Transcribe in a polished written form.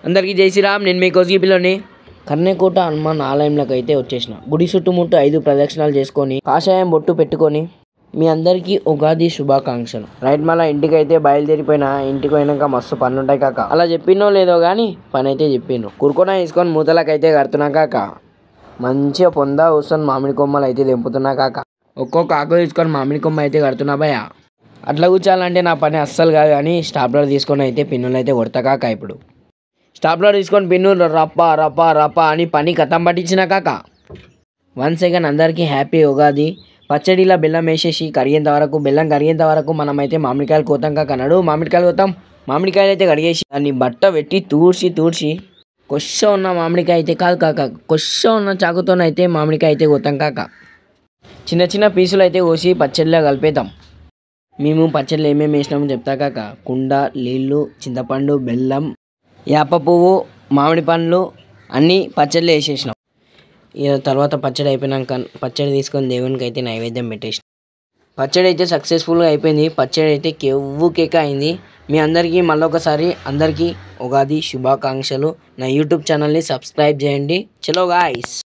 అందరికీ జై శ్రీరామ్. నేను మీ కోసిగి పిల్లని. కర్ణకోట హనుమాన్ ఆలయంలోకి అయితే వచ్చేసిన. గుడి చుట్టుముట్టు 5 ప్రదక్షిణాలు చేసుకొని కాషాయం బొట్టు పెట్టుకొని మీ అందరికీ ఉగాది శుభాకాంక్షలు. రైట్, మళ్ళీ ఇంటికి అయితే బయలుదేరిపోయినా. ఇంటికి పోయినాక మస్తు పనులు ఉంటాయి కాక. అలా చెప్పినో లేదో కానీ పని అయితే చెప్పిండ్రు. కురుకొన వేసుకొని మూతలకైతే కడుతున్నా కాక. మంచిగా పొందా కూర్చొని మామిడి కొమ్మలు అయితే తెంపుతున్నా కాక. ఒక్కొక్క ఆకు తీసుకొని మామిడి కొమ్మ అయితే కడుతున్నా భయ. అట్లా కూర్చోాలంటే నా పని అస్సలు కాదు కానీ స్టాప్లర్ తీసుకొని అయితే పిన్నులు అయితే కొడతా కాక. ఇప్పుడు స్టాప్లర్ తీసుకొని పిన్నులు రప్ప రప్ప రప్ప అని పని కథం పట్టించిన కాక. 1 సెకండ్. అందరికీ హ్యాపీ ఉగాది. పచ్చడిలా బెల్లం వేసేసి కరిగేంత వరకు, బెల్లం కరిగేంత వరకు మనమైతే మామిడికాయలు కోతాం కాక. నడు మామిడికాయలు కోతాం. మామిడికాయలు అయితే కడిగేసి దాన్ని బట్ట పెట్టి తూడ్చి కొష్ష ఉన్న మామిడికాయ అయితే కాదు కాక, కొష్ష ఉన్న చాకుతోనైతే మామిడికాయ అయితే కోతాం కాక. చిన్న చిన్న పీసులు అయితే కోసి పచ్చడిలో కలిపేద్దాం. మేము పచ్చడిలో ఏమేమి వేసినామో చెప్తా కాక. కుండ, నీళ్ళు, చింతపండు, బెల్లం, యాప పువ్వు, మామిడి పండ్లు అన్నీ పచ్చడిలో వేసేసినాం. ఇక తర్వాత పచ్చడి అయిపోయినాక పచ్చడి తీసుకొని దేవునికి అయితే నైవేద్యం పెట్టేసినాం. పచ్చడి అయితే సక్సెస్ఫుల్గా అయిపోయింది. పచ్చడి అయితే కెవ్వు కేక అయింది. మీ అందరికీ మళ్ళొకసారి అందరికీ ఉగాది శుభాకాంక్షలు. నా యూట్యూబ్ ఛానల్ని సబ్స్క్రైబ్ చేయండి. చలో గాయ్స్.